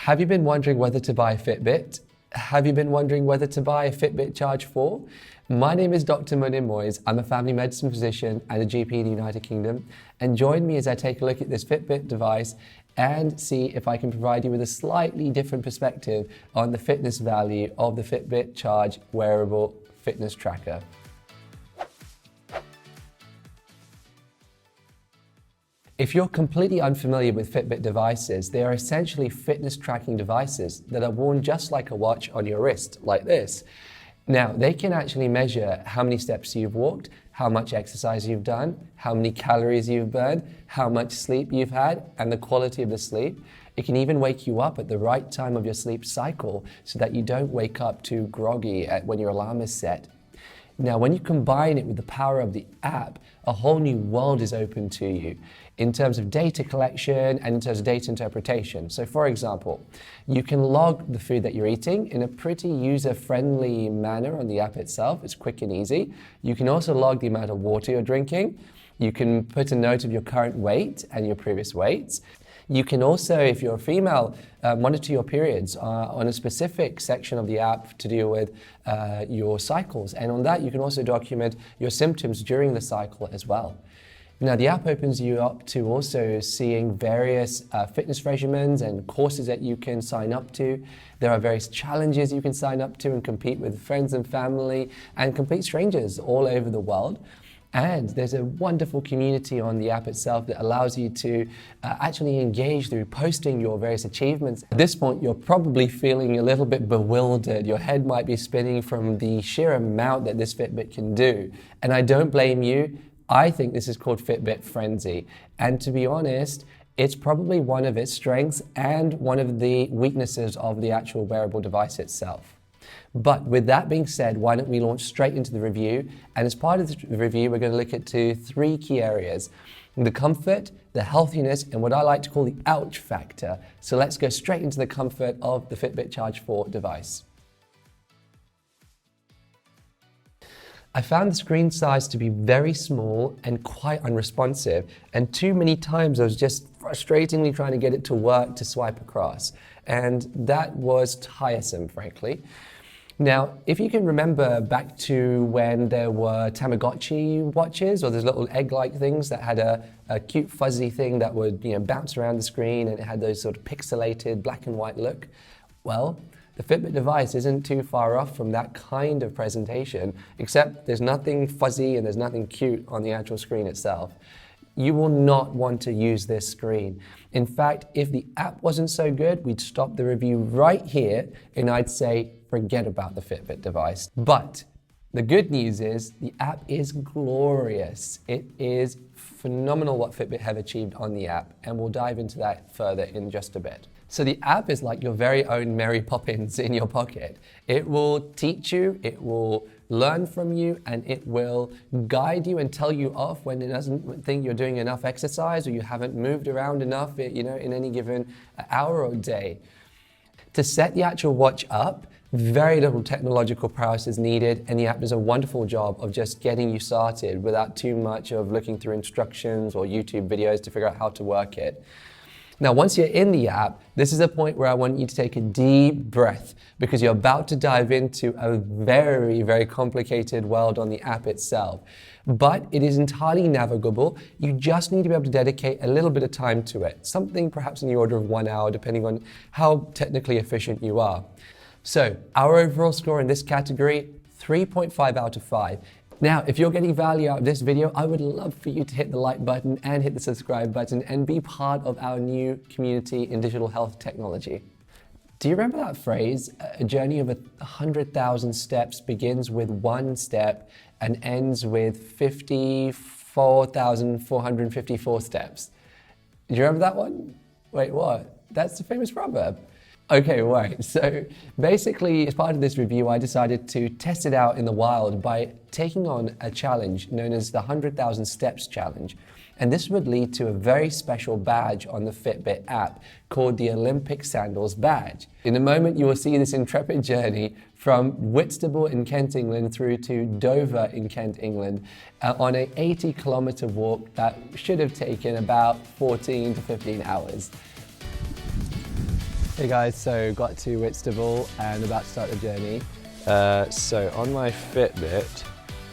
Have you been wondering whether to buy a Fitbit? Have you been wondering whether to buy a Fitbit Charge 4? My name is Dr. M.A.N. Moyes. I'm a family medicine physician and a GP in the United Kingdom. And join me as I take a look at this Fitbit device and see if I can provide you with a slightly different perspective on the fitness value of the Fitbit Charge wearable fitness tracker. If you're completely unfamiliar with Fitbit devices, they are essentially fitness tracking devices that are worn just like a watch on your wrist, like this. Now, they can actually measure how many steps you've walked, how much exercise you've done, how many calories you've burned, how much sleep you've had, and the quality of the sleep. It can even wake you up at the right time of your sleep cycle so that you don't wake up too groggy when your alarm is set. Now, when you combine it with the power of the app, a whole new world is open to you in terms of data collection and in terms of data interpretation. So for example, you can log the food that you're eating in a pretty user-friendly manner on the app itself. It's quick and easy. You can also log the amount of water you're drinking. You can put a note of your current weight and your previous weights. You can also, if you're a female, monitor your periods on a specific section of the app to deal with your cycles. And on that, you can also document your symptoms during the cycle as well. Now, the app opens you up to also seeing various fitness regimens and courses that you can sign up to. There are various challenges you can sign up to and compete with friends and family and complete strangers all over the world. And there's a wonderful community on the app itself that allows you to actually engage through posting your various achievements. At this point, you're probably feeling a little bit bewildered. Your head might be spinning from the sheer amount that this Fitbit can do. And I don't blame you. I think this is called Fitbit frenzy. And to be honest, it's probably one of its strengths and one of the weaknesses of the actual wearable device itself. But with that being said, why don't we launch straight into the review? And as part of the review, we're going to look at three key areas: the comfort, the healthiness, and what I like to call the ouch factor. So let's go straight into the comfort of the Fitbit Charge 4 device. I found the screen size to be very small and quite unresponsive, and too many times I was just frustratingly trying to get it to work to swipe across, and that was tiresome, frankly. Now, if you can remember back to when there were Tamagotchi watches, or those little egg-like things that had a cute fuzzy thing that would bounce around the screen, and it had those sort of pixelated black and white look, well, the Fitbit device isn't too far off from that kind of presentation, except there's nothing fuzzy and there's nothing cute on the actual screen itself. You will not want to use this screen. In fact, if the app wasn't so good, we'd stop the review right here and I'd say, forget about the Fitbit device. But the good news is the app is glorious. It is phenomenal what Fitbit have achieved on the app, and we'll dive into that further in just a bit. So the app is like your very own Mary Poppins in your pocket. It will teach you, it will learn from you, and it will guide you and tell you off when it doesn't think you're doing enough exercise or you haven't moved around enough, in any given hour or day. To set the actual watch up, very little technological prowess is needed, and the app does a wonderful job of just getting you started without too much of looking through instructions or YouTube videos to figure out how to work it. Now, once you're in the app, this is a point where I want you to take a deep breath, because you're about to dive into a very, very complicated world on the app itself. But it is entirely navigable. You just need to be able to dedicate a little bit of time to it, something perhaps in the order of 1 hour, depending on how technically efficient you are. So our overall score in this category, 3.5 out of 5. Now, if you're getting value out of this video, I would love for you to hit the like button and hit the subscribe button and be part of our new community in digital health technology. Do you remember that phrase, a journey of 100,000 steps begins with 1 step and ends with 54,454 steps? Do you remember that one? Wait, what? That's the famous proverb. Okay, right. So basically, as part of this review, I decided to test it out in the wild by taking on a challenge known as the 100,000 Steps Challenge. And this would lead to a very special badge on the Fitbit app called the Olympic Sandals badge. In a moment, you will see this intrepid journey from Whitstable in Kent, England through to Dover in Kent, England on an 80-kilometer walk that should have taken about 14 to 15 hours. Hey guys, so got to Whitstable and about to start the journey. So on my Fitbit,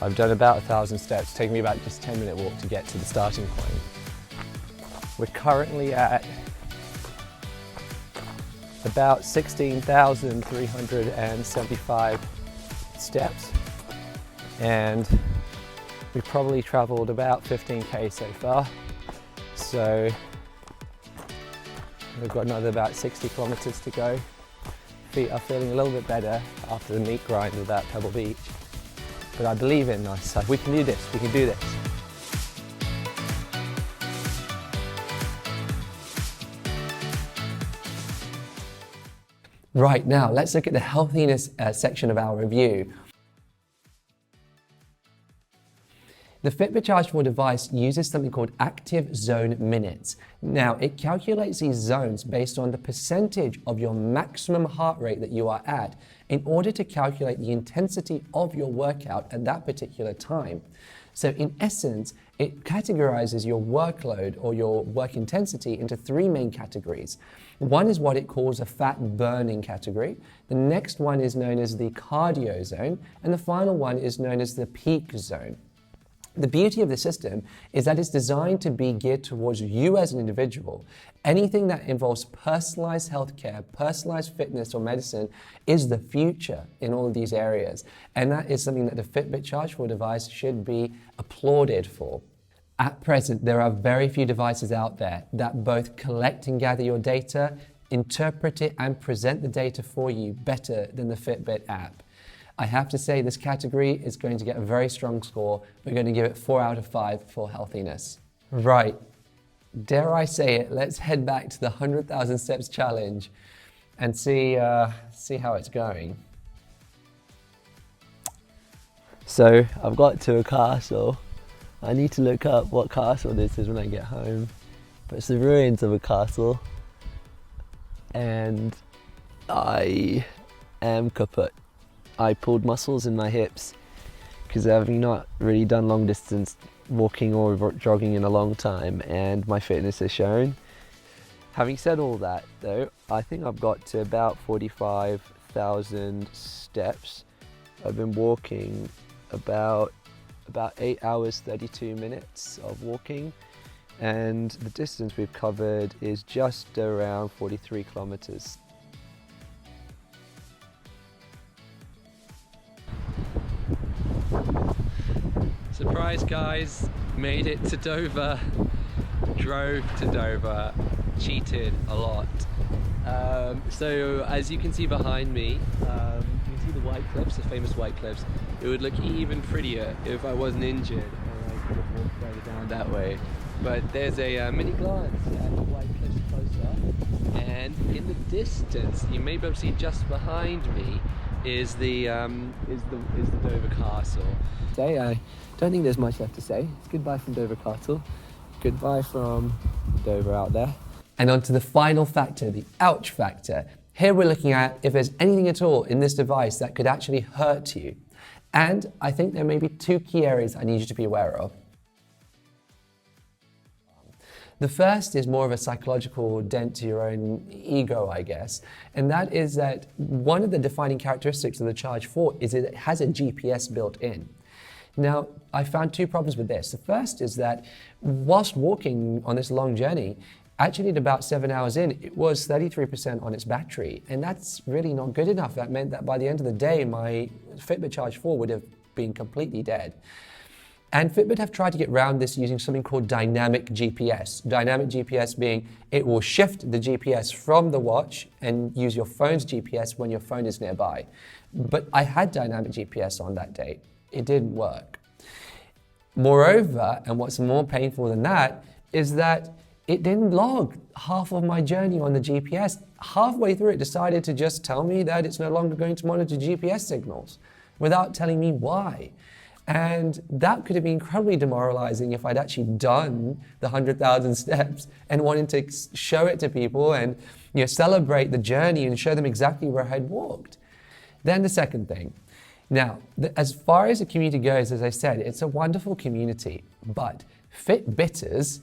I've done about 1,000 steps, taking me about just a 10-minute walk to get to the starting point. We're currently at about 16,375 steps, and we've probably traveled about 15k so far. So we've got another about 60 kilometers to go. Feet are feeling a little bit better after the meat grind of that Pebble Beach. But I believe in us. We can do this, we can do this. Right, now let's look at the healthiness section of our review. The Fitbit Charge 4 device uses something called active zone minutes. Now, it calculates these zones based on the percentage of your maximum heart rate that you are at in order to calculate the intensity of your workout at that particular time. So in essence, it categorizes your workload or your work intensity into three main categories. One is what it calls a fat burning category. The next one is known as the cardio zone, and the final one is known as the peak zone. The beauty of the system is that it's designed to be geared towards you as an individual. Anything that involves personalized healthcare, personalized fitness or medicine is the future in all of these areas. And that is something that the Fitbit Charge 4 device should be applauded for. At present, there are very few devices out there that both collect and gather your data, interpret it and present the data for you better than the Fitbit app. I have to say this category is going to get a very strong score. We're going to give it 4 out of 5 for healthiness. Right, dare I say it, let's head back to the 100,000 steps challenge and see how it's going. So I've got to a castle. I need to look up what castle this is when I get home. But it's the ruins of a castle. And I am kaput. I pulled muscles in my hips because having not really done long distance walking or jogging in a long time, and my fitness has shown. Having said all that though, I think I've got to about 45,000 steps. I've been walking about 8 hours 32 minutes of walking, and the distance we've covered is just around 43 kilometers. Surprise guys, made it to Dover, drove to Dover, cheated a lot. So as you can see behind me, you can see the White Cliffs, the famous White Cliffs. It would look even prettier if I wasn't injured and I could have walked further down that way. But there's a mini glance at the White Cliffs closer, and in the distance, you may be able to see just behind me is the Dover Castle. I don't think there's much left to say. It's goodbye from Dover Castle. Goodbye from Dover out there. And on to the final factor, the ouch factor. Here we're looking at if there's anything at all in this device that could actually hurt you. And I think there may be 2 key areas I need you to be aware of. The first is more of a psychological dent to your own ego, I guess. And that is that one of the defining characteristics of the Charge 4 is that it has a GPS built in. Now, I found 2 problems with this. The first is that whilst walking on this long journey, actually at about 7 hours in, it was 33% on its battery. And that's really not good enough. That meant that by the end of the day, my Fitbit Charge 4 would have been completely dead. And Fitbit have tried to get around this using something called dynamic GPS. Dynamic GPS being it will shift the GPS from the watch and use your phone's GPS when your phone is nearby. But I had dynamic GPS on that day. It didn't work. Moreover, and what's more painful than that, is that it didn't log half of my journey on the GPS. Halfway through, it decided to just tell me that it's no longer going to monitor GPS signals without telling me why. And that could have been incredibly demoralizing if I'd actually done the 100,000 steps and wanted to show it to people and celebrate the journey and show them exactly where I'd walked. Then the second thing. Now, as far as the community goes, as I said, it's a wonderful community, but Fitbitters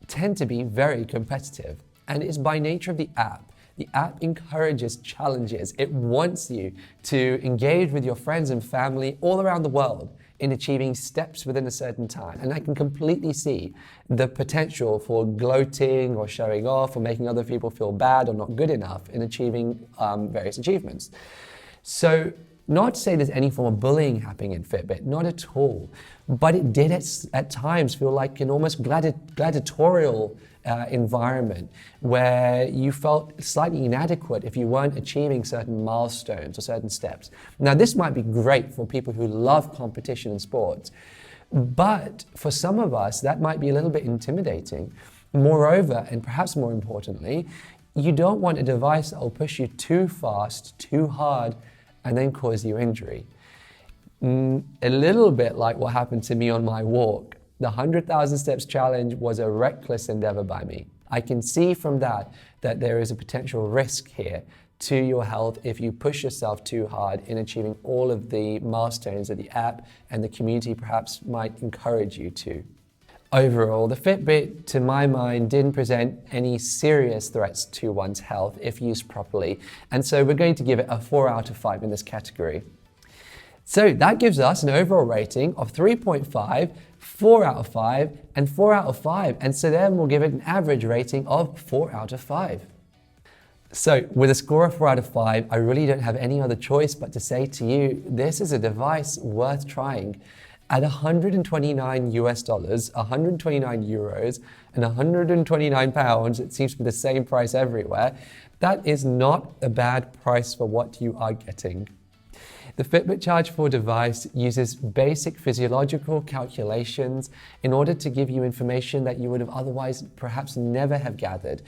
tend to be very competitive. And it's by nature of the app The app encourages challenges. It wants you to engage with your friends and family all around the world in achieving steps within a certain time. And I can completely see the potential for gloating or showing off or making other people feel bad or not good enough in achieving various achievements. So, not to say there's any form of bullying happening in Fitbit, not at all. But it did at times feel like an almost gladiatorial environment where you felt slightly inadequate if you weren't achieving certain milestones or certain steps. Now, this might be great for people who love competition in sports, but for some of us, that might be a little bit intimidating. Moreover, and perhaps more importantly, you don't want a device that will push you too fast, too hard, and then cause you injury. A little bit like what happened to me on my walk. The 100,000 steps challenge was a reckless endeavor by me. I can see from that there is a potential risk here to your health if you push yourself too hard in achieving all of the milestones that the app and the community perhaps might encourage you to. Overall, the Fitbit, to my mind, didn't present any serious threats to one's health if used properly. And so we're going to give it a 4 out of 5 in this category. So that gives us an overall rating of 3.5, 4 out of 5, and 4 out of 5. And so then we'll give it an average rating of 4 out of 5. So with a score of 4 out of 5, I really don't have any other choice but to say to you, this is a device worth trying. At $129 US, 129 euros, and 129 pounds, it seems to be the same price everywhere. That is not a bad price for what you are getting. The Fitbit Charge 4 device uses basic physiological calculations in order to give you information that you would have otherwise perhaps never have gathered,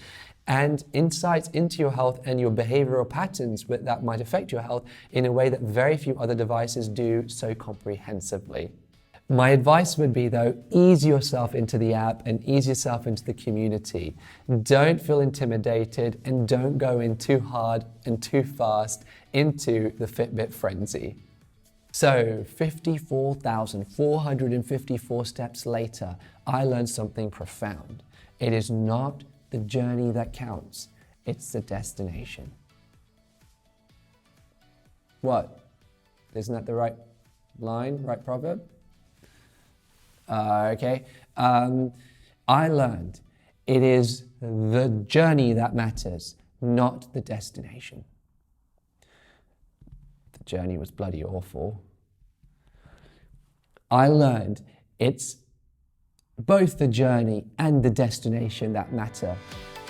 and insights into your health and your behavioral patterns that might affect your health in a way that very few other devices do so comprehensively. My advice would be, though, ease yourself into the app and ease yourself into the community. Don't feel intimidated and don't go in too hard and too fast into the Fitbit frenzy. So 54,454 steps later, I learned something profound. It is not the journey that counts, it's the destination. What? Isn't that the right line, right proverb? Okay. I learned it is the journey that matters, not the destination. The journey was bloody awful. I learned it's both the journey and the destination that matter,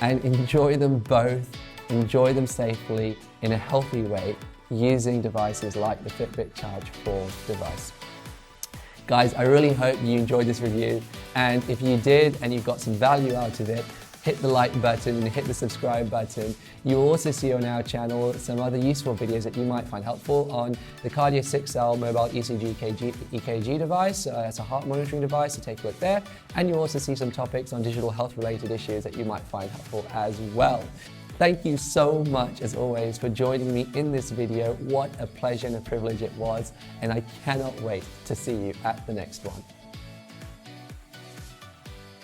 and enjoy them both, enjoy them safely in a healthy way using devices like the Fitbit Charge 4 device. Guys, I really hope you enjoyed this review, and if you did and you got some value out of it, hit the like button and hit the subscribe button. You'll also see on our channel some other useful videos that you might find helpful on the Cardio 6L mobile ECG EKG device. It's a heart monitoring device, so take a look there. And you'll also see some topics on digital health related issues that you might find helpful as well. Thank you so much, as always, for joining me in this video. What a pleasure and a privilege it was, and I cannot wait to see you at the next one.